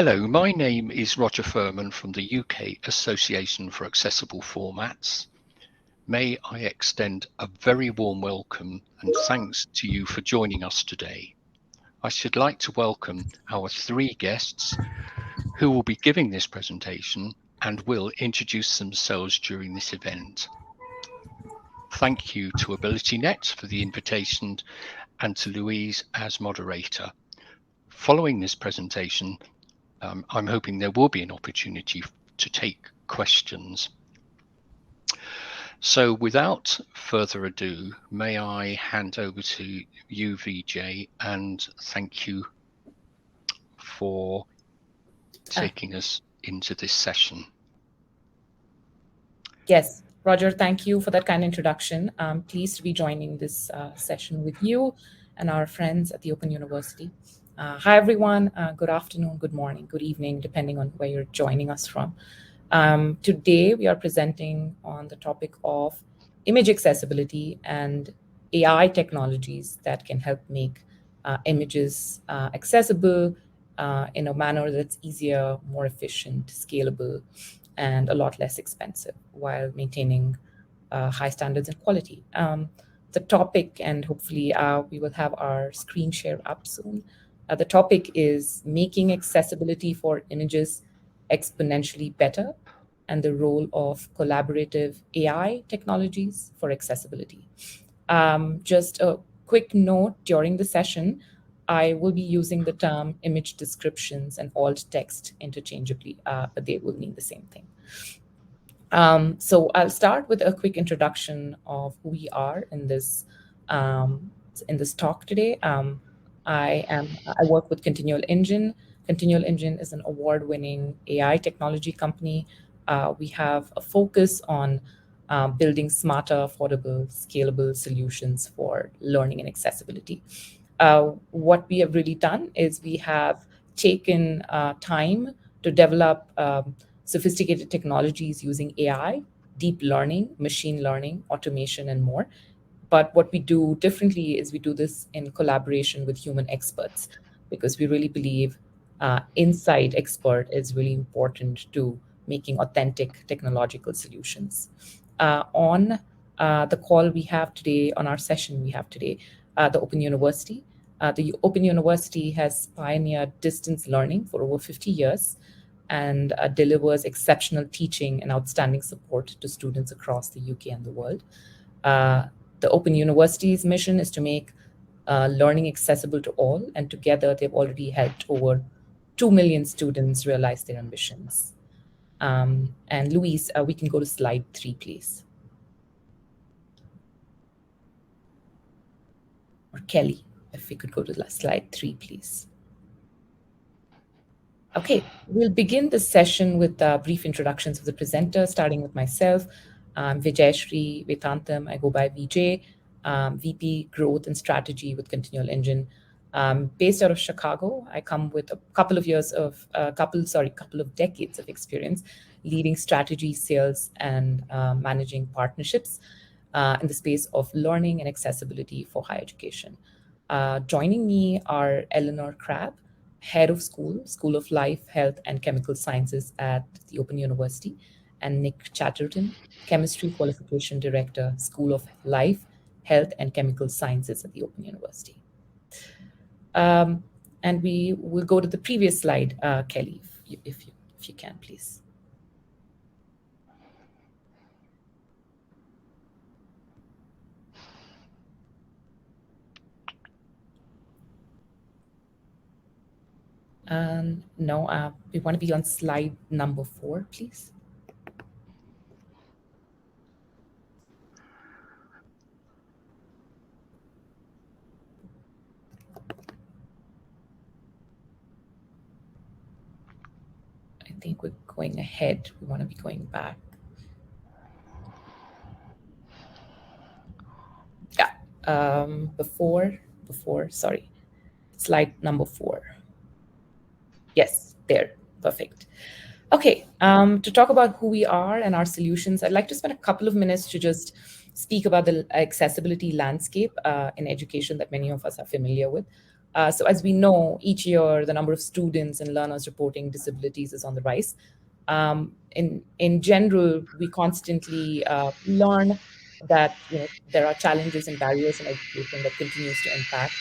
Hello, my name is Roger Firman from the UK Association for Accessible Formats. May I extend a very warm welcome and thanks to you for joining us today. I should like to welcome our three guests who will be giving this presentation and will introduce themselves during this event. Thank you to AbilityNet for the invitation and to Louise as moderator. Following this presentation, I'm hoping there will be an opportunity to take questions. So without further ado, may I hand over to you, Vijay, and thank you for taking us into this session. Yes, Roger, thank you for that kind introduction. I'm pleased to be joining this session with you and our friends at the Open University. Hi, everyone. Good afternoon, good morning, good evening, depending on where you're joining us from. Today, we are presenting on the topic of image accessibility and AI technologies that can help make images accessible in a manner that's easier, more efficient, scalable, and a lot less expensive while maintaining high standards and quality. The topic, and hopefully we will have our screen share up soon. The topic is making accessibility for images exponentially better and the role of collaborative AI technologies for accessibility. Just a quick note, during the session, I will be using the term image descriptions and alt text interchangeably, but they will mean the same thing. So I'll start with a quick introduction of who we are in this talk today. I work with Continual Engine. Continual Engine is an award-winning AI technology company. We have a focus on building smarter, affordable, scalable solutions for learning and accessibility. What we have really done is we have taken time to develop sophisticated technologies using AI, deep learning, machine learning, automation, and more. But what we do differently is we do this in collaboration with human experts, because we really believe inside expert is really important to making authentic technological solutions. On the call we have today, on our session we have today, the Open University. The Open University has pioneered distance learning for over 50 years and delivers exceptional teaching and outstanding support to students across the UK and the world. The Open University's mission is to make learning accessible to all, and together they've already helped over 2 million students realize their ambitions. And Louise, we can go to slide 3, please. Or Kelly, if we could go to slide 3, please. Okay, we'll begin the session with brief introductions of the presenters, starting with myself. I'm Vijayshree Vethantham. I go by VJ, VP Growth and Strategy with Continual Engine. Based out of Chicago, I come with a couple of decades of experience leading strategy, sales, and managing partnerships in the space of learning and accessibility for higher education. Joining me are Eleanor Crabb, Head of School of Life, Health, and Chemical Sciences at the Open University, and Nick Chatterton, Chemistry Qualification Director, School of Life, Health, and Chemical Sciences at the Open University. And we will go to the previous slide, Kelly, if you can, please. No, we want to be on slide number 4, please. I think we're going ahead. We want to be going back. Yeah, sorry. Slide number 4. Yes, there, perfect. Okay, to talk about who we are and our solutions, I'd like to spend a couple of minutes to just speak about the accessibility landscape in education that many of us are familiar with. So as we know, each year the number of students and learners reporting disabilities is on the rise. In general, we constantly learn that there are challenges and barriers in education that continues to impact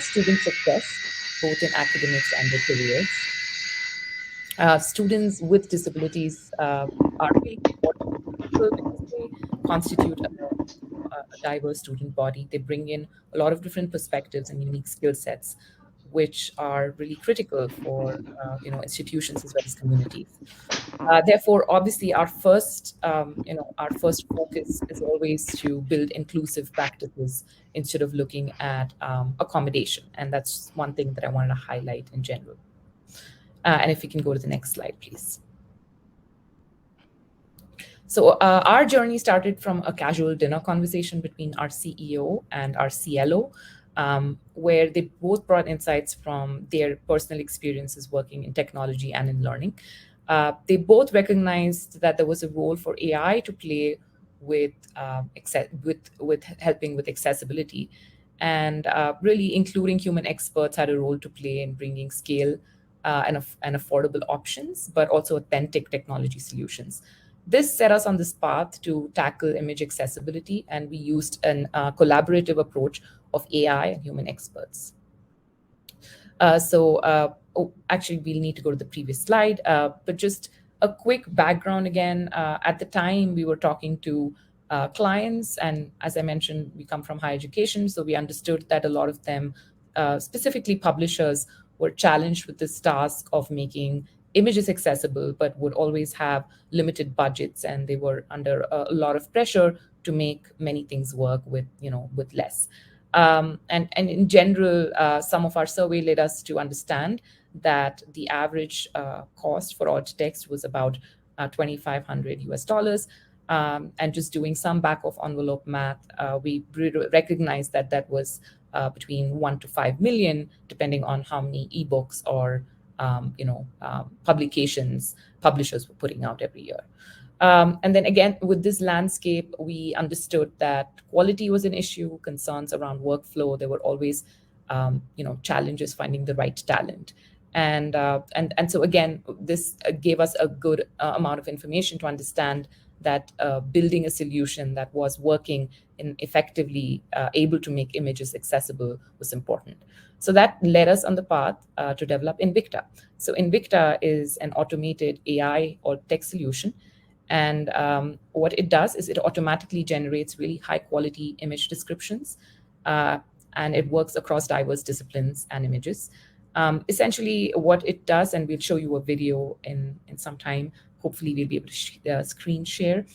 student success, both in academics and their careers. Students with disabilities are really important to people because they constitute a diverse student body. They bring in a lot of different perspectives and unique skill sets, which are really critical for institutions as well as communities. Therefore, obviously, our first focus is always to build inclusive practices instead of looking at accommodation, and that's one thing that I wanted to highlight in general. And if we can go to the next slide, please. So our journey started from a casual dinner conversation between our CEO and our CLO, where they both brought insights from their personal experiences working in technology and in learning. They both recognized that there was a role for AI to play with helping with accessibility, and really including human experts had a role to play in bringing scale and affordable options, but also authentic technology solutions. This set us on this path to tackle image accessibility, and we used a collaborative approach of AI and human experts. Actually, we'll need to go to the previous slide, but just a quick background again. At the time, we were talking to clients, and as I mentioned, we come from higher education, so we understood that a lot of them, specifically publishers, were challenged with this task of making images accessible, but would always have limited budgets, and they were under a lot of pressure to make many things work with less. And in general, some of our survey led us to understand that the average cost for alt text was about 2,500 US dollars. And just doing some back of envelope math, we recognized that that was between 1 to 5 million, depending on how many ebooks or publishers were putting out every year. And then again, with this landscape, we understood that quality was an issue, concerns around workflow. There were always, challenges finding the right talent. And so again, this gave us a good amount of information to understand that building a solution that was working and effectively able to make images accessible was important. So that led us on the path to develop Invicta. So Invicta is an automated AI or text solution. And what it does is it automatically generates really high quality image descriptions, and it works across diverse disciplines and images. Essentially, what it does, and we'll show you a video in some time, hopefully we'll be able to screen share.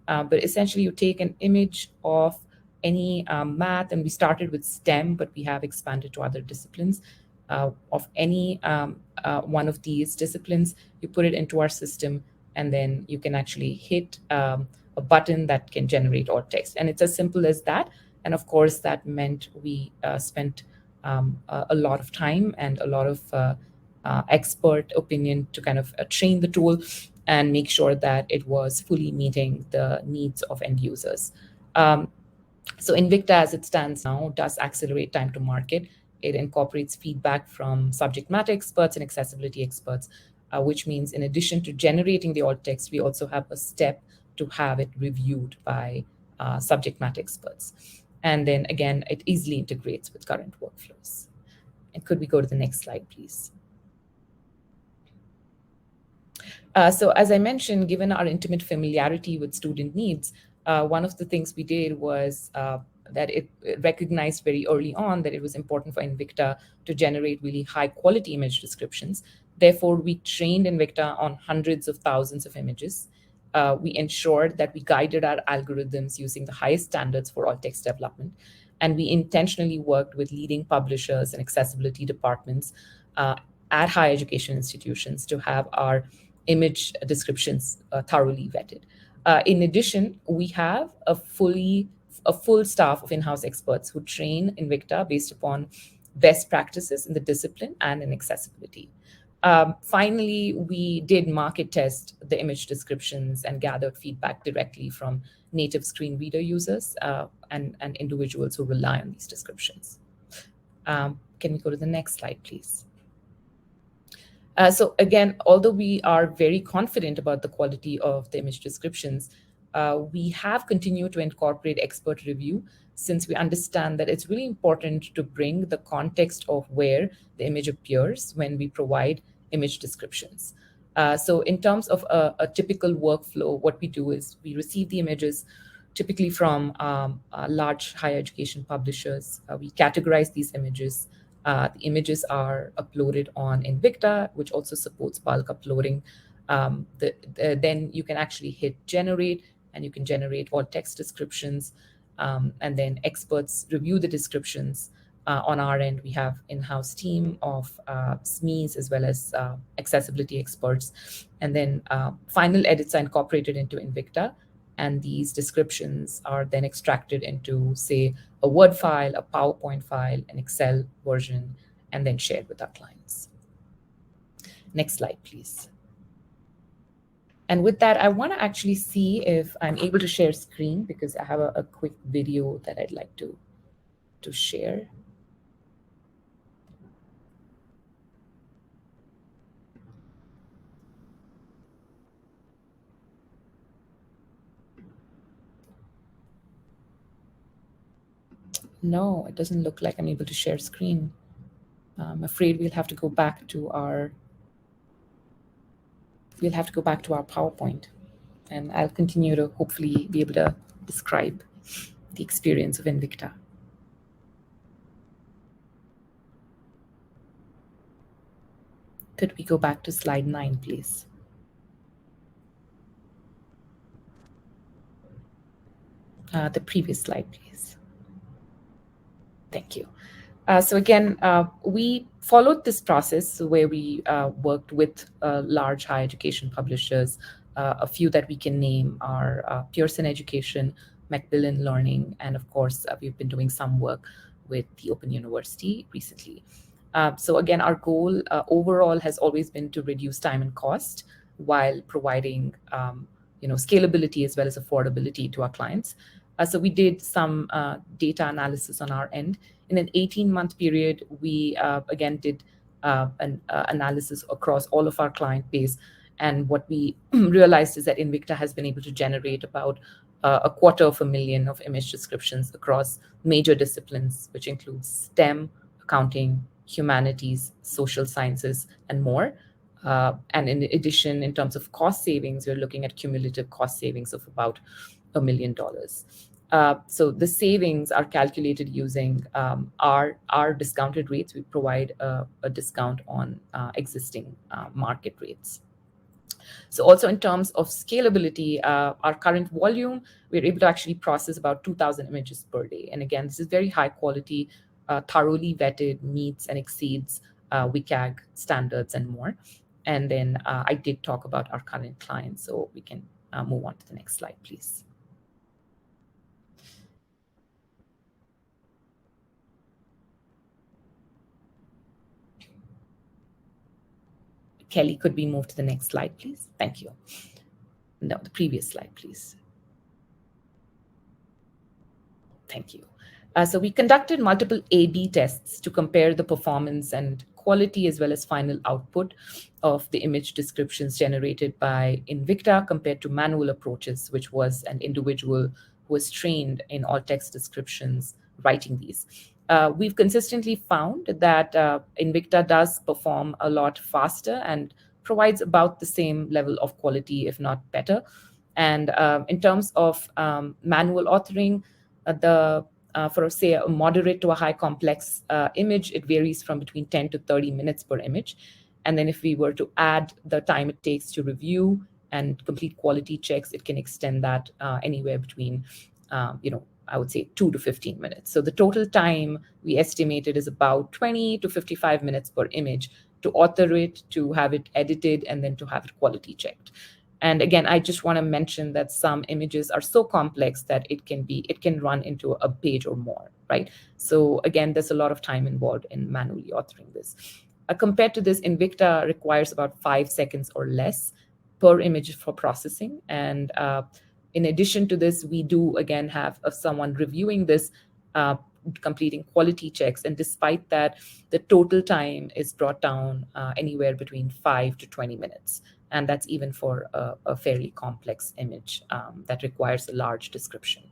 But essentially, you take an image of any math, and we started with STEM, but we have expanded to other disciplines. Of any one of these disciplines, you put it into our system, and then you can actually hit a button that can generate alt text. And it's as simple as that. And of course, that meant we spent a lot of time and a lot of expert opinion to kind of train the tool and make sure that it was fully meeting the needs of end users. So Invicta, as it stands now, does accelerate time to market. It incorporates feedback from subject matter experts and accessibility experts, which means in addition to generating the alt text, we also have a step to have it reviewed by subject matter experts. And then again, it easily integrates with current workflows. And could we go to the next slide, please? So as I mentioned, given our intimate familiarity with student needs, one of the things we did was that it recognized very early on that it was important for Invicta to generate really high quality image descriptions. Therefore, we trained Invicta on hundreds of thousands of images. We ensured that we guided our algorithms using the highest standards for alt text development. And we intentionally worked with leading publishers and accessibility departments at higher education institutions to have our image descriptions thoroughly vetted. In addition, we have a full staff of in-house experts who train Invicta based upon best practices in the discipline and in accessibility. Finally, we did market test the image descriptions and gathered feedback directly from native screen reader users and individuals who rely on these descriptions. Can we go to the next slide, please? So again, although we are very confident about the quality of the image descriptions, we have continued to incorporate expert review, since we understand that it's really important to bring the context of where the image appears when we provide image descriptions. So in terms of a typical workflow, what we do is we receive the images typically from large higher education publishers. We categorize these images. The images are uploaded on Invicta, which also supports bulk uploading. Then you can actually hit generate, and you can generate all text descriptions. And then experts review the descriptions. On our end, we have in-house team of SMEs as well as accessibility experts. And then final edits are incorporated into Invicta. And these descriptions are then extracted into, say, a Word file, a PowerPoint file, an Excel version, and then shared with our clients. Next slide, please. And with that, I want to actually see if I'm able to share screen, because I have a quick video that I'd like to share. No, it doesn't look like I'm able to share screen. I'm afraid we'll have to go back to our PowerPoint, and I'll continue to hopefully be able to describe the experience of Invicta. Could we go back to slide 9, please? The previous slide, please. Thank you. So again, we followed this process where we worked with large higher education publishers. A few that we can name are Pearson Education, Macmillan Learning, and of course, we've been doing some work with the Open University recently. So again, our goal overall has always been to reduce time and cost while providing scalability as well as affordability to our clients. So we did some data analysis on our end. In an 18-month period, we again did an analysis across all of our client base. And what we realized is that Invicta has been able to generate about 250,000 of image descriptions across major disciplines, which includes STEM, accounting, humanities, social sciences, and more. And in addition, in terms of cost savings, we're looking at cumulative cost savings of about $1 million. So the savings are calculated using our discounted rates. We provide a discount on existing market rates. So also in terms of scalability, our current volume, we're able to actually process about 2,000 images per day. And again, this is very high quality, thoroughly vetted, meets and exceeds WCAG standards and more. And then I did talk about our current clients, so we can move on to the next slide, please. Kelly, could we move to the next slide, please? Thank you. No, the previous slide, please. Thank you. So we conducted multiple A/B tests to compare the performance and quality as well as final output of the image descriptions generated by Invicta compared to manual approaches, which was an individual who was trained in all text descriptions writing these. We've consistently found that Invicta does perform a lot faster and provides about the same level of quality, if not better. And in terms of manual authoring, for say a moderate to a high complex image, it varies from between 10 to 30 minutes per image. And then if we were to add the time it takes to review and complete quality checks, it can extend that anywhere between, I would say 2 to 15 minutes. So the total time we estimated is about 20 to 55 minutes per image to author it, to have it edited, and then to have it quality checked. And again, I just want to mention that some images are so complex that it can run into a page or more, right? So again, there's a lot of time involved in manually authoring this. Compared to this, Invicta requires about 5 seconds or less per image for processing. And in addition to this, we do again have someone reviewing this completing quality checks. And despite that, the total time is brought down anywhere between 5 to 20 minutes. And that's even for a fairly complex image that requires a large description.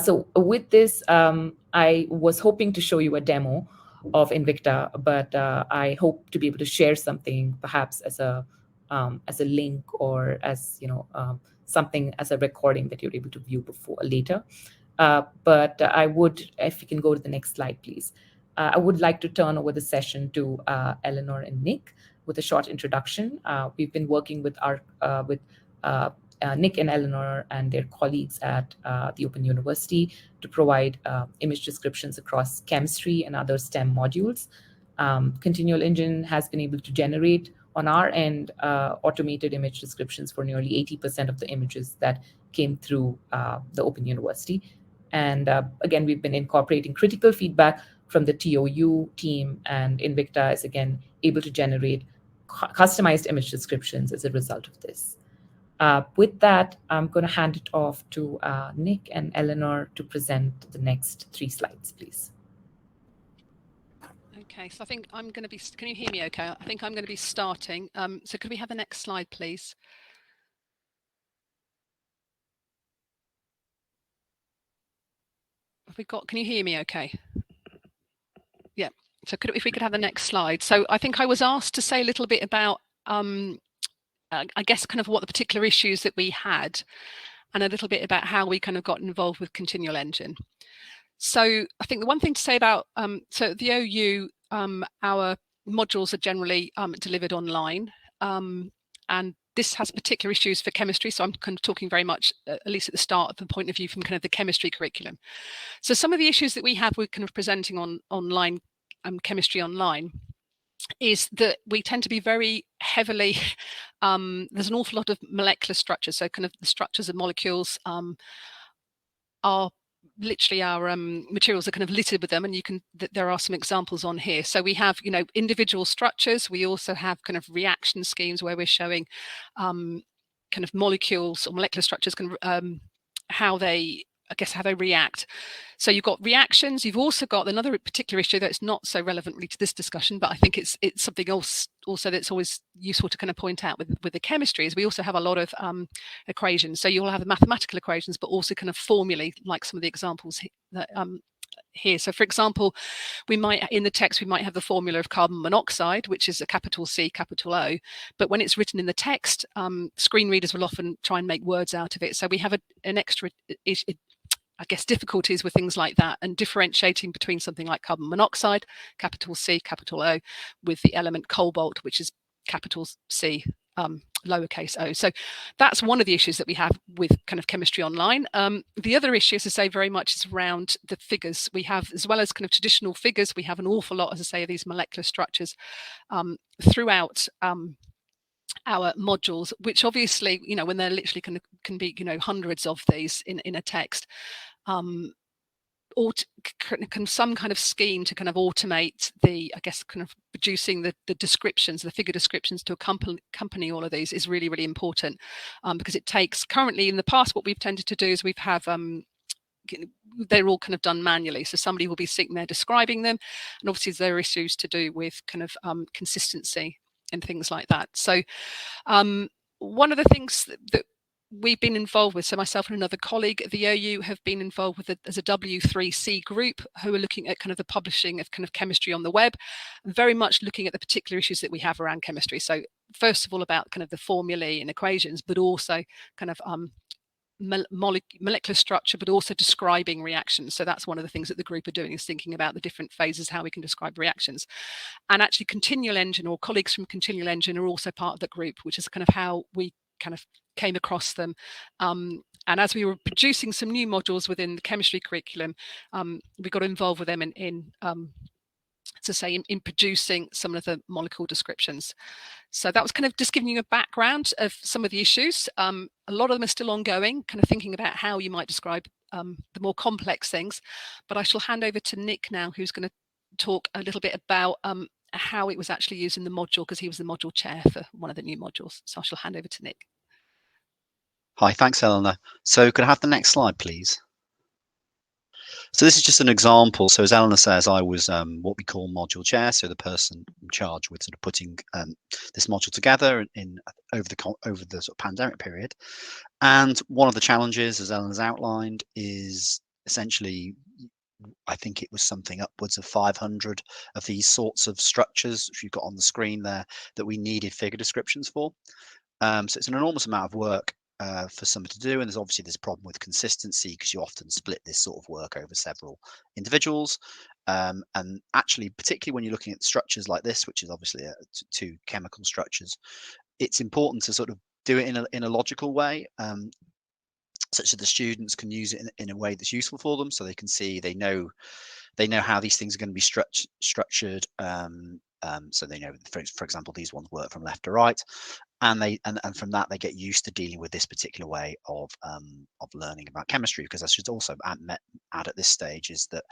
So with this, I was hoping to show you a demo of Invicta, but I hope to be able to share something, perhaps as a link, or as something as a recording that you're able to view later. But I would, if you can go to the next slide, please. I would like to turn over the session to Eleanor and Nick with a short introduction. We've been working with Nick and Eleanor and their colleagues at the Open University to provide image descriptions across chemistry and other STEM modules. Continual Engine has been able to generate, on our end, automated image descriptions for nearly 80% of the images that came through the Open University. And again, we've been incorporating critical feedback from the TOU team, and Invicta is again able to generate customized image descriptions as a result of this. With that, I'm going to hand it off to Nick and Eleanor to present the next 3 slides, please. Okay, so I think I'm going to be, can you hear me okay? I think I'm going to be starting. So could we have the next slide, please? Have we got, can you hear me okay? Yeah, so if we could have the next slide. So I think I was asked to say a little bit about, I guess, kind of what the particular issues that we had, and a little bit about how we kind of got involved with Continual Engine. So I think the one thing to say about, so the OU, our modules are generally delivered online, and this has particular issues for chemistry. So I'm kind of talking very much, at least at the start, of the point of view from kind of the chemistry curriculum. So some of the issues that we have with kind of presenting online, chemistry online, is that we tend to be very heavily, there's an awful lot of molecular structures. So kind of the structures of molecules are literally, our materials are kind of littered with them, and there are some examples on here. So we have, individual structures. We also have kind of reaction schemes where we're showing kind of molecules or molecular structures, how they react. So you've got reactions. You've also got another particular issue that's not so relevantly to this discussion, but I think it's something else also that's always useful to kind of point out with the chemistry, is we also have a lot of equations. So you'll have the mathematical equations, but also kind of formulae, like some of the examples that here. So for example, in the text, we might have the formula of carbon monoxide, which is a capital C, capital O, but when it's written in the text, screen readers will often try and make words out of it. So we have an extra, I guess, difficulties with things like that, and differentiating between something like carbon monoxide, capital C, capital O, with the element cobalt, which is capital C, lowercase o. So that's one of the issues that we have with kind of chemistry online. The other issue, as I say, very much is around the figures. We have, as well as kind of traditional figures, we have an awful lot, as I say, of these molecular structures throughout our modules, which obviously, when they're literally can be, hundreds of these in a text, or some kind of scheme to kind of automate the, I guess, kind of producing the descriptions, the figure descriptions to accompany all of these is really, really important, because it takes, currently in the past, what we've tended to do is we've have, they're all kind of done manually. So somebody will be sitting there describing them, and obviously there are issues to do with kind of consistency and things like that. So one of the things that we've been involved with, so myself and another colleague at the OU have been involved with as a W3C group, who are looking at kind of the publishing of kind of chemistry on the web, very much looking at the particular issues that we have around chemistry. So first of all, about kind of the formulae and equations, but also kind of molecular structure, but also describing reactions. So that's one of the things that the group are doing, is thinking about the different phases, how we can describe reactions. And actually Continual Engine, or colleagues from Continual Engine, are also part of the group, which is kind of how we kind of came across them. And as we were producing some new modules within the chemistry curriculum, we got involved with them in producing some of the molecule descriptions. So that was kind of just giving you a background of some of the issues. A lot of them are still ongoing, kind of thinking about how you might describe the more complex things. But I shall hand over to Nick now, who's going to talk a little bit about how it was actually used in the module, because he was the module chair for one of the new modules. So I shall hand over to Nick. Hi, thanks, Eleanor. So could I have the next slide, please? So this is just an example. So as Eleanor says, I was what we call module chair, so the person in charge with sort of putting this module together over the sort of pandemic period. And one of the challenges, as Eleanor's outlined, is essentially, I think it was something upwards of 500 of these sorts of structures, which you've got on the screen there, that we needed figure descriptions for. So it's an enormous amount of work for someone to do, and there's obviously this problem with consistency because you often split this sort of work over several individuals, and actually, particularly when you're looking at structures like this, which is obviously two chemical structures, it's important to sort of do it in a logical way, such that the students can use it in a way that's useful for them, so they can see, they know how these things are going to be structured. So they know, for example, these ones work from left to right, and from that they get used to dealing with this particular way of learning about chemistry. Because I should also add at this stage is that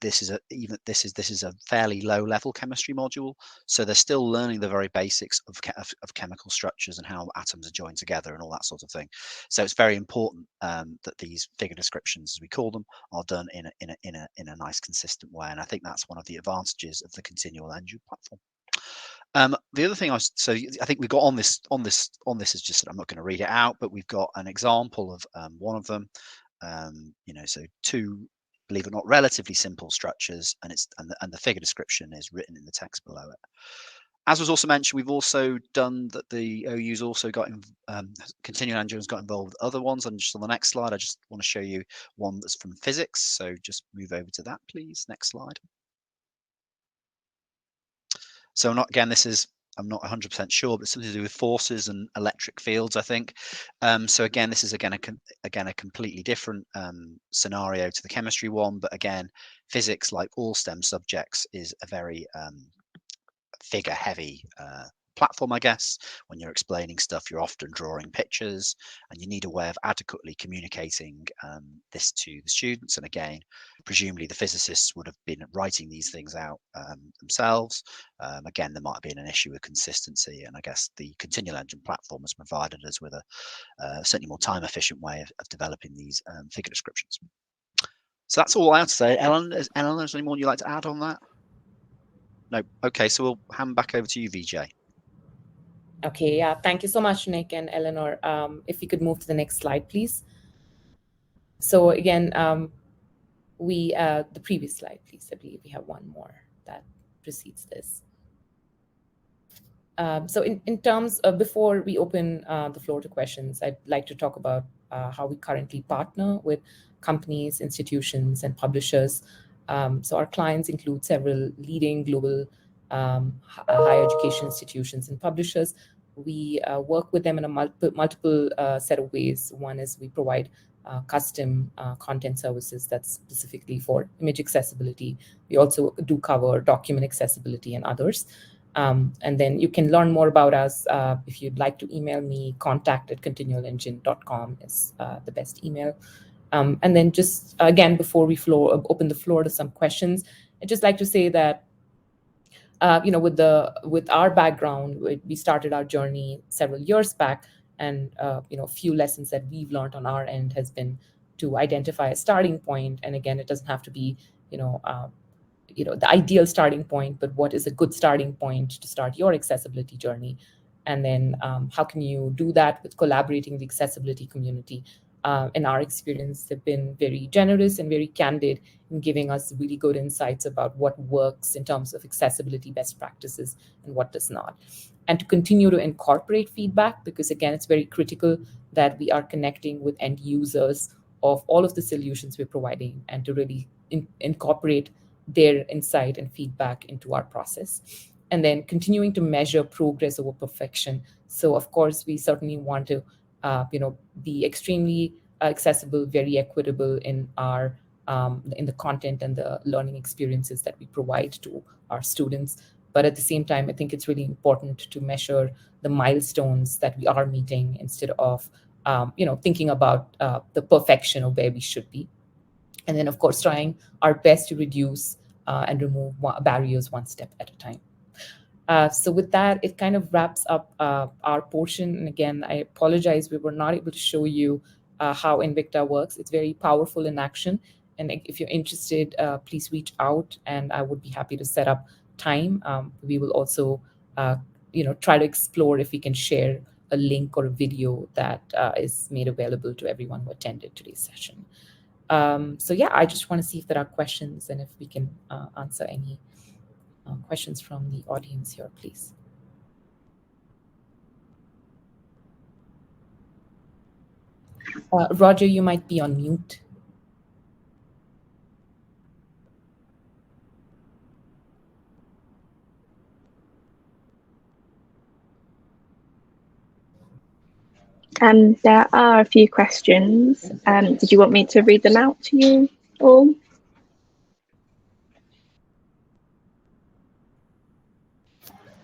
this is a fairly low level chemistry module, so they're still learning the very basics of chemical structures and how atoms are joined together and all that sort of thing. So it's very important that these figure descriptions, as we call them, are done in a nice, consistent way. And I think that's one of the advantages of the continual engine platform. The other thing I think we've got on this is just, I'm not going to read it out, but we've got an example of one of them. So two, believe it or not, relatively simple structures, and the figure description is written in the text below it. As was also mentioned, we've also done that the OU's also got continuing engines got involved with other ones. And just on the next slide, I just want to show you one that's from physics. So just move over to that, please. Next slide. So again, this is, I'm not 100% sure, but it's something to do with forces and electric fields, I think. So again, this is again a completely different scenario to the chemistry one, but again, physics, like all STEM subjects, is a very figure heavy platform, I guess. When you're explaining stuff, you're often drawing pictures, and you need a way of adequately communicating this to the students. And again, presumably the physicists would have been writing these things out themselves. Again, there might have been an issue with consistency, and I guess the continual engine platform has provided us with a certainly more time efficient way of developing these figure descriptions. So that's all I have to say. Eleanor, is there any more you'd like to add on that? No. Okay, so we'll hand back over to you, Vijay. Okay, yeah, thank you so much, Nick and Eleanor. If we could move to the next slide, please. So again, the previous slide, please. I believe we have one more that precedes this. So in terms of, before we open the floor to questions, I'd like to talk about how we currently partner with companies, institutions, and publishers. So our clients include several leading global higher education institutions and publishers. We work with them in a multiple set of ways. One is we provide custom content services that's specifically for image accessibility. We also do cover document accessibility and others. And then you can learn more about us if you'd like to email me. contact@continualengine.com is the best email. And then just again, before we open the floor to some questions, I'd just like to say that with our background, we started our journey several years back, and a few lessons that we've learned on our end has been to identify a starting point. And again, it doesn't have to be the ideal starting point, but what is a good starting point to start your accessibility journey? And then how can you do that with collaborating with the accessibility community? In our experience, they've been very generous and very candid in giving us really good insights about what works in terms of accessibility best practices and what does not. And to continue to incorporate feedback, because again, it's very critical that we are connecting with end users of all of the solutions we're providing, and to really incorporate their insight and feedback into our process. And then continuing to measure progress over perfection. So of course, we certainly want to be extremely accessible, very equitable in our in the content and the learning experiences that we provide to our students. But at the same time, I think it's really important to measure the milestones that we are meeting instead of thinking about the perfection of where we should be. And then, of course, trying our best to reduce and remove barriers one step at a time. So with that, it kind of wraps up our portion. And again, I apologize, we were not able to show you how Invicta works. It's very powerful in action. And if you're interested, please reach out, and I would be happy to set up time. We will also, try to explore if we can share a link or a video that is made available to everyone who attended today's session. So yeah, I just want to see if there are questions and if we can answer any questions from the audience here, please. Roger, you might be on mute. There are a few questions. Did you want me to read them out to you all?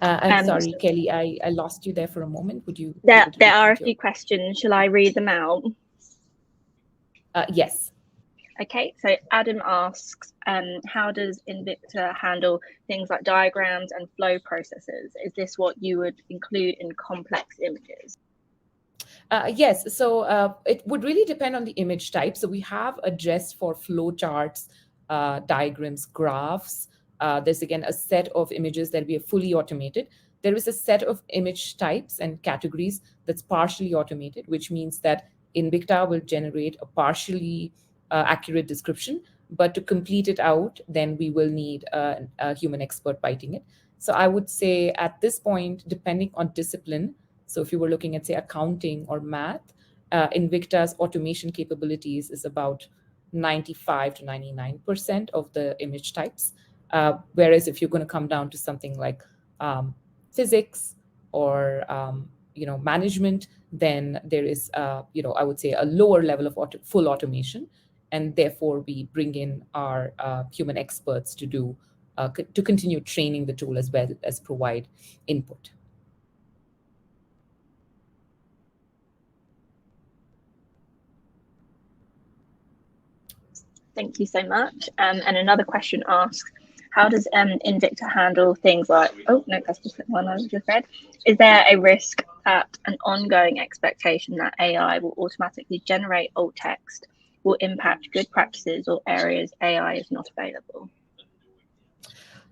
I'm sorry, Kelly, I lost you there for a moment. Would you? There are a few questions. Shall I read them out? Yes. Okay, so Adam asks, how does Invicta handle things like diagrams and flow processes? Is this what you would include in complex images? Yes, so it would really depend on the image type. So we have addressed for flow charts, diagrams, graphs. There's again a set of images that we are fully automated. There is a set of image types and categories that's partially automated, which means that Invicta will generate a partially accurate description. But to complete it out, then we will need a human expert writing it. So I would say at this point, depending on discipline, so if you were looking at, say, accounting or math, Invicta's automation capabilities is about 95 to 99% of the image types. Whereas if you're going to come down to something like physics or management, then there is I would say a lower level of full automation, and therefore we bring in our human experts to do to continue training the tool as well as provide input. Thank you so much. And another question asks, how does Invicta handle things like, oh, no, that's just one I just read. Is there a risk that an ongoing expectation that AI will automatically generate alt text will impact good practices or areas AI is not available?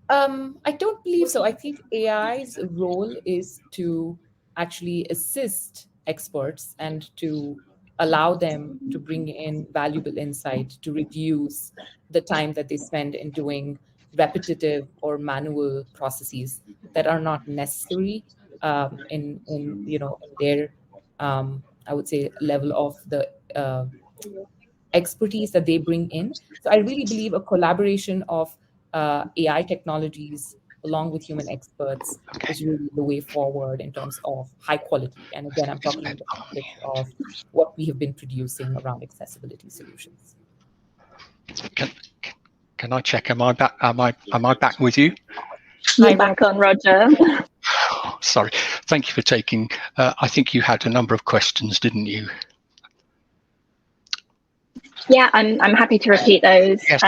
I don't believe so. I think AI's role is to actually assist experts and to allow them to bring in valuable insight to reduce the time that they spend in doing repetitive or manual processes that are not necessary in their I would say level of the expertise that they bring in. So I really believe a collaboration of AI technologies along with human experts is really the way forward in terms of high quality. And again, I'm talking in the context of what we have been producing around accessibility solutions. Can I check? Am I back? Am I back with you? You're back on, Roger. Sorry. Thank you for taking. I think you had a number of questions, didn't you? Yeah, I'm happy to repeat those. Yes.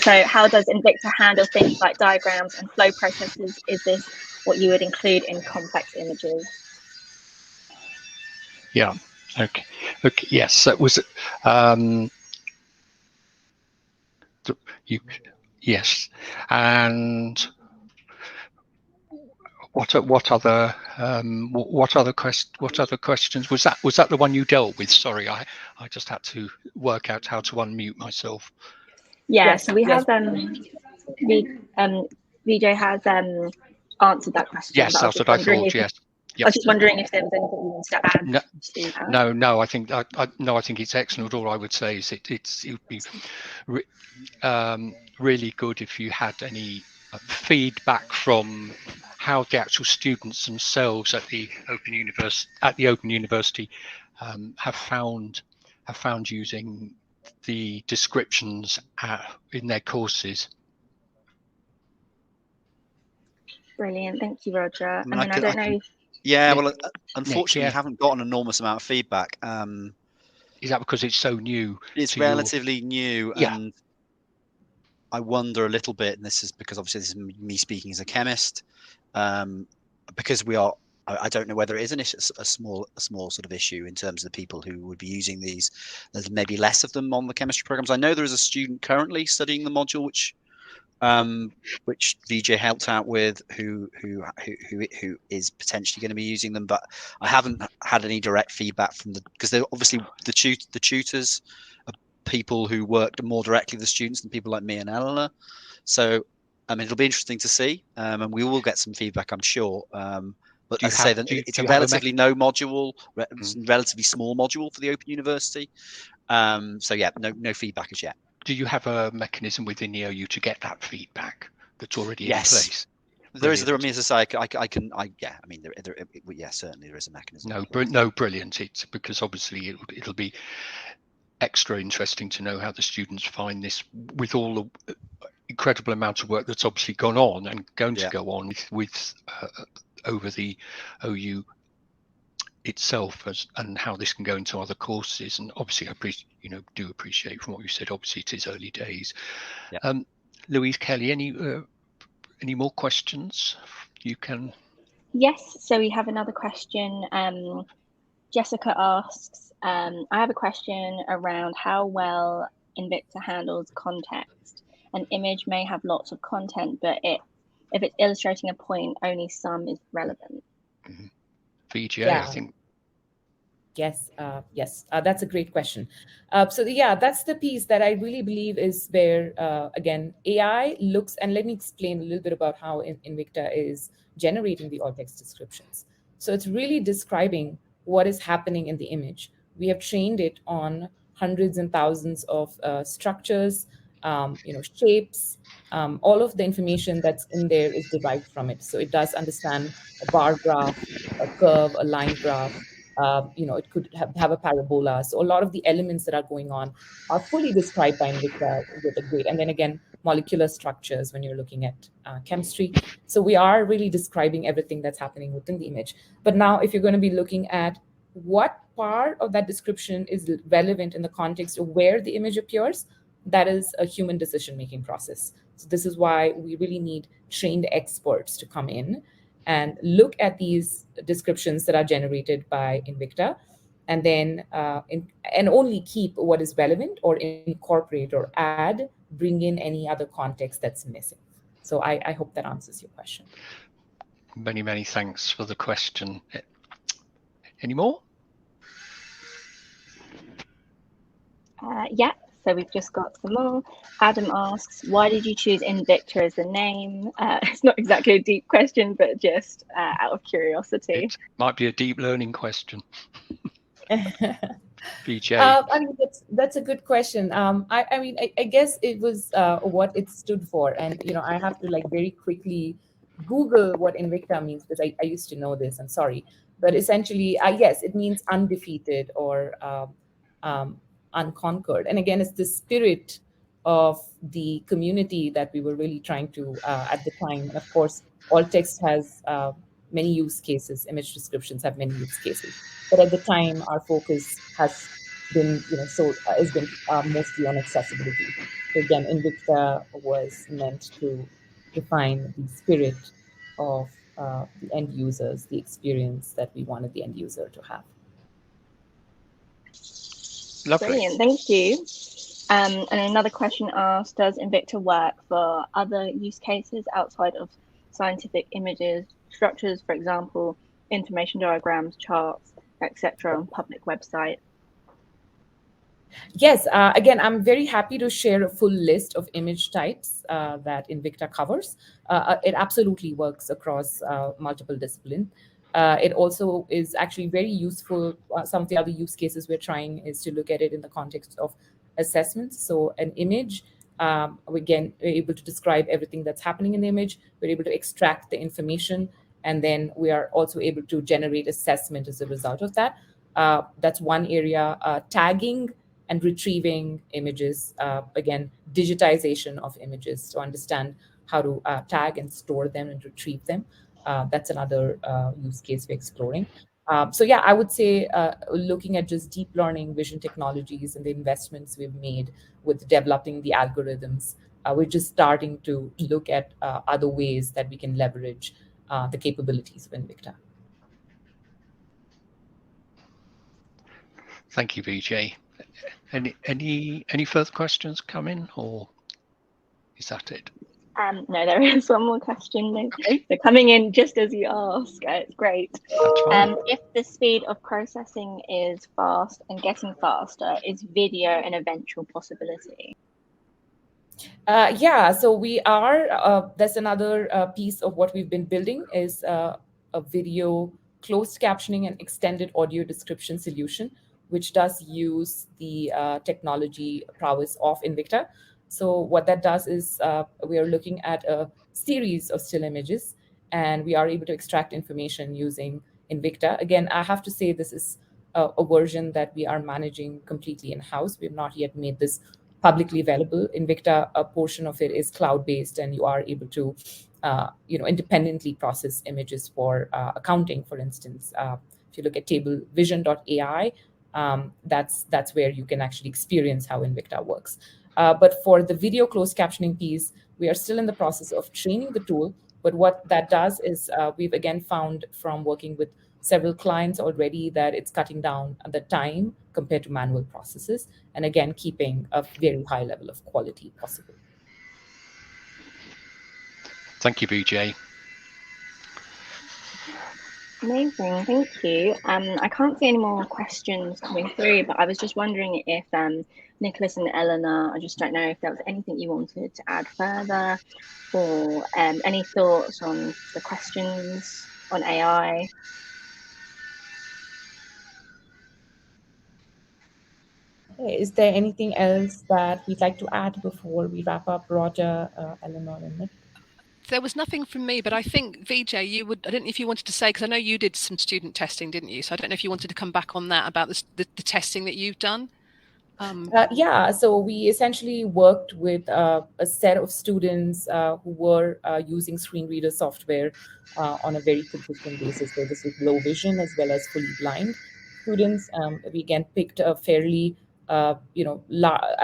So how does Invicta handle things like diagrams and flow processes? Is this what you would include in complex images? Yeah. Okay. Okay. Yes. That was. Yes. And what other questions was that the one you dealt with? Sorry, I just had to work out how to unmute myself. Yeah, yes, so we yes. have Vijay has answered that question. Yes, that's what I thought. Yes. Yep. I was just wondering if there was anything you wanted to add to that. No. I think I think it's excellent. All I would say is it would be really good if you had any feedback from how the actual students themselves at the Open University have found using the descriptions in their courses. Brilliant, thank you, Roger. I don't know. Yeah, well, unfortunately, we haven't got an enormous amount of feedback. Is that because it's so new? It's relatively new, yeah. And I wonder a little bit, and this is because obviously this is me speaking as a chemist, because we are I don't know whether it is a small sort of issue in terms of the people who would be using these. There's maybe less of them on the chemistry programs. I know there is a student currently studying the module which VJ helped out with, who is potentially going to be using them, but I haven't had any direct feedback from because they're obviously the tutors are people who worked more directly with the students than people like me and Eleanor. So it'll be interesting to see, and we will get some feedback, I'm sure. But as I say, it's a relatively relatively small module for the Open University. So yeah, no feedback as yet. Do you have a mechanism within the OU to get that feedback that's already in place? There is. I mean, as I say, certainly there is a mechanism. No, brilliant. It's because obviously it'll be extra interesting to know how the students find this with all the incredible amount of work that's obviously gone on and going to go on with over the OU itself, and how this can go into other courses. And obviously I do appreciate from what you said, obviously it is early days. Louise, Kelly, any more questions you can? Yes, so we have another question. Jessica asks, I have a question around how well Invicta handles context. An image may have lots of content, but if it's illustrating a point, only some is relevant. VJ, I think. Yes, that's a great question. So that's the piece that I really believe is where, again, AI looks, and let me explain a little bit about how Invicta is generating the alt text descriptions. So it's really describing what is happening in the image. We have trained it on hundreds and thousands of structures, shapes. All of the information that's in there is derived from it. So it does understand a bar graph, a curve, a line graph. It could have a parabola. So a lot of the elements that are going on are fully described by Invicta with a great, and then again, molecular structures when you're looking at chemistry. So we are really describing everything that's happening within the image. But now if you're going to be looking at what part of that description is relevant in the context of where the image appears, that is a human decision-making process. So this is why we really need trained experts to come in and look at these descriptions that are generated by Invicta, and then and only keep what is relevant or incorporate or add, bring in any other context that's missing. So I hope that answers your question. Many, many thanks for the question. Any more? Yeah, so we've just got some more. Adam asks, why did you choose Invicta as the name? It's not exactly a deep question, but just out of curiosity. It might be a deep learning question. VJ. I mean, that's a good question. I guess it was what it stood for. And, I have to very quickly Google what Invicta means, because I used to know this, I'm sorry. But essentially, yes, it means undefeated or unconquered. And again, it's the spirit of the community that we were really trying to at the time. And of course, alt text has many use cases. Image descriptions have many use cases. But at the time, our focus has been, mostly on accessibility. So again, Invicta was meant to define the spirit of the end users, the experience that we wanted the end user to have. Lovely. Brilliant, thank you. And another question asked, does Invicta work for other use cases outside of scientific images, structures, for example, information diagrams, charts, etc. on public website? Yes, again, I'm very happy to share a full list of image types that Invicta covers. It absolutely works across multiple disciplines. It also is actually very useful. Some of the other use cases we're trying is to look at it in the context of assessments. So an image, again, we're able to describe everything that's happening in the image. We're able to extract the information, and then we are also able to generate assessment as a result of that. That's one area. Tagging and retrieving images, again, digitization of images to understand how to tag and store them and retrieve them. That's another use case we're exploring. So yeah, I would say looking at just deep learning vision technologies and the investments we've made with developing the algorithms, we're just starting to look at other ways that we can leverage the capabilities of Invicta. Thank you, Vijay. Any further questions come in, or is that it? No, there is one more question. Okay. They're coming in just as you ask. It's great. That's fine. If the speed of processing is fast and getting faster, is video an eventual possibility? Yeah, so we are, that's another piece of what we've been building is a video closed captioning and extended audio description solution, which does use the technology prowess of Invicta. So what that does is we are looking at a series of still images, and we are able to extract information using Invicta. Again, I have to say this is a version that we are managing completely in-house. We have not yet made this publicly available. Invicta, a portion of it is cloud-based, and you are able to independently process images for accounting, for instance. If you look at tablevision.ai, that's where you can actually experience how Invicta works. But for the video closed captioning piece, we are still in the process of training the tool. But what that does is we've again found from working with several clients already that it's cutting down the time compared to manual processes, and again, keeping a very high level of quality possible. Thank you, Vijay. Amazing, thank you. I can't see any more questions coming through, but I was just wondering if Nicholas and Eleanor, I just don't know if there was anything you wanted to add further, or any thoughts on the questions on AI. Is there anything else that we'd like to add before we wrap up, Roger, Eleanor, and Nick? There was nothing from me, but I think Vijay, I don't know if you wanted to say, because I know you did some student testing, didn't you? So I don't know if you wanted to come back on that about the testing that you've done. Yeah, so we essentially worked with a set of students who were using screen reader software on a very consistent basis. So this was low vision as well as fully blind students. We again picked a fairly, I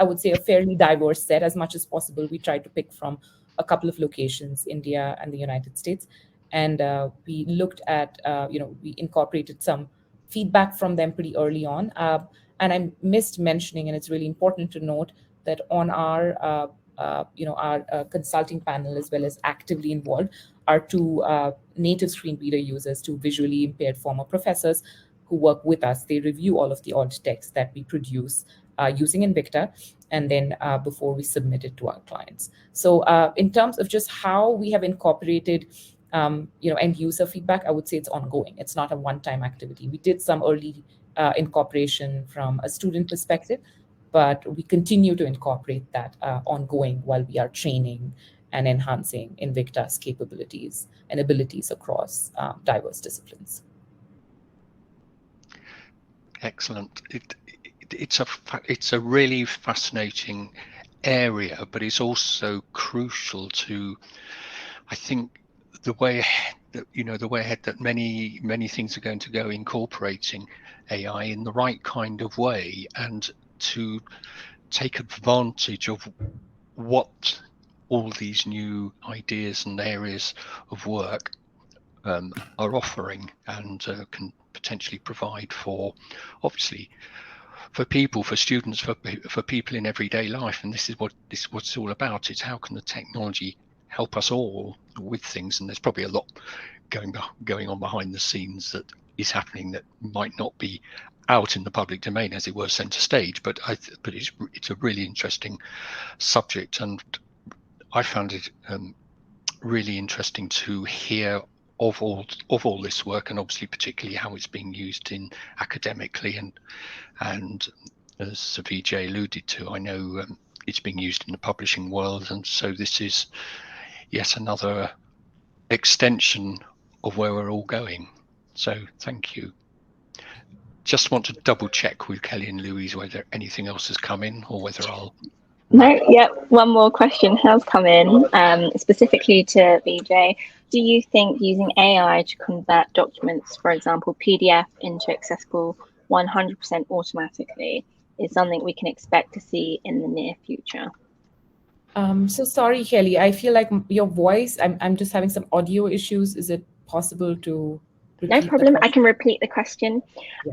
would say a fairly diverse set as much as possible. We tried to pick from a couple of locations, India and the United States. And we looked at, we incorporated some feedback from them pretty early on. And I missed mentioning, and it's really important to note that on our consulting panel, as well as actively involved, are two native screen reader users, two visually impaired former professors who work with us. They review all of the alt text that we produce using Invicta, and then before we submit it to our clients. So in terms of just how we have incorporated end user feedback, I would say it's ongoing. It's not a one-time activity. We did some early incorporation from a student perspective, but we continue to incorporate that ongoing while we are training and enhancing Invicta's capabilities and abilities across diverse disciplines. Excellent. It's a really fascinating area, but it's also crucial to, I think, the way ahead that many things are going to go, incorporating AI in the right kind of way, and to take advantage of what all these new ideas and areas of work are offering, and can potentially provide for, obviously, for people, for students, for people in everyday life. And this is what it's all about. It's how can the technology help us all with things. And there's probably a lot going on behind the scenes that is happening that might not be out in the public domain, as it were, center stage. But it's a really interesting subject, and I found it really interesting to hear of all this work, and obviously particularly how it's being used in academically, and as Vijay alluded to, I know it's being used in the publishing world, and so this is yet another extension of where we're all going. So thank you. Just want to double check with Kelly and Louise whether anything else has come in, or whether I'll... No, yep, one more question has come in, specifically to Vijay. Do you think using AI to convert documents, for example, PDF into accessible 100% automatically, is something we can expect to see in the near future? So sorry, Kelly, I feel like your voice, I'm just having some audio issues. Is it possible to repeat? No problem, I can repeat the question.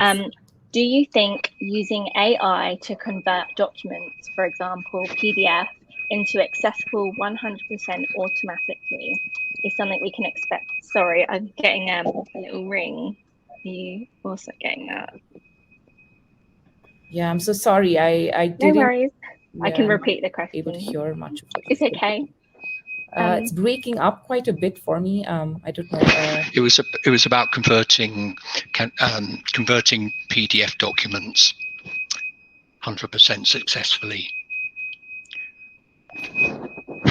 Yes. do you think using AI to convert documents, for example, PDF, into accessible 100% automatically is something we can expect? Sorry, I'm getting a little ring. Are you also getting that? Yeah, I'm so sorry. I No didn't. worries. I can I'm not repeat the able to question. hear much of what It's you said. okay. It's breaking up quite a bit for me. I don't know. It was about converting PDF documents 100% successfully.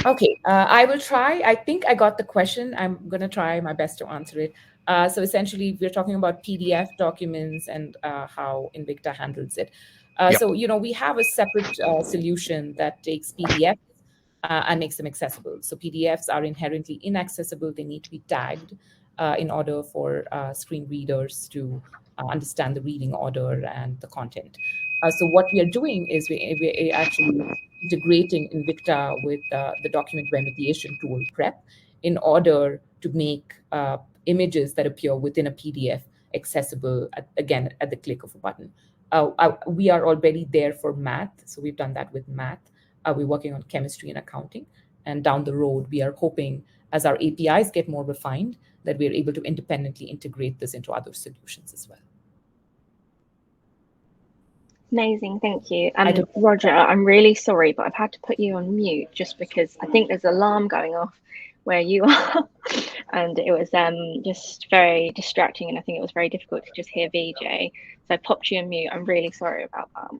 Okay, I will try. I think I got the question. I'm going to try my best to answer it. So essentially, we're talking about PDF documents and how Invicta handles it. Yep. So, we have a separate solution that takes PDFs and makes them accessible. So PDFs are inherently inaccessible. They need to be tagged in order for screen readers to understand the reading order and the content. So what we are doing is we're actually integrating Invicta with the document remediation tool PrEP in order to make images that appear within a PDF accessible, again, at the click of a button. We are already there for math. So we've done that with math. We're working on chemistry and accounting. And down the road, we are hoping, as our APIs get more refined, that we're able to independently integrate this into other solutions as well. Amazing, thank you. Roger, I'm really sorry, but I've had to put you on mute just because I think there's an alarm going off where you are. And it was just very distracting, and I think it was very difficult to just hear Vijay. So I popped you on mute. I'm really sorry about that.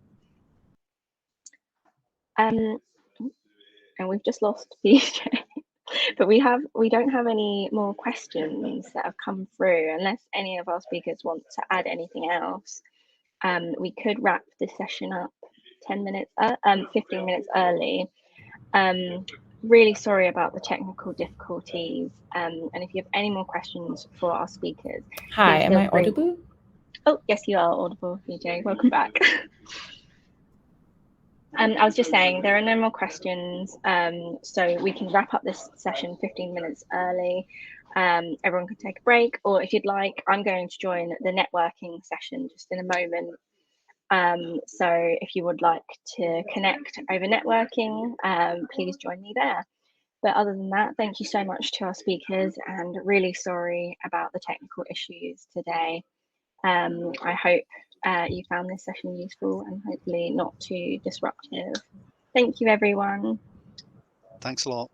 And we've just lost Vijay. But we don't have any more questions that have come through, unless any of our speakers want to add anything else. We could wrap this session up 15 minutes early. Really sorry about the technical difficulties. And if you have any more questions for our speakers. Hi, am I audible? Oh, yes, you are audible, Vijay. Welcome back. I was just saying there are no more questions, so we can wrap up this session 15 minutes early. Everyone can take a break, or if you'd like, I'm going to join the networking session just in a moment. So if you would like to connect over networking, please join me there. But other than that, thank you so much to our speakers, and really sorry about the technical issues today. I hope you found this session useful and hopefully not too disruptive. Thank you, everyone. Thanks a lot.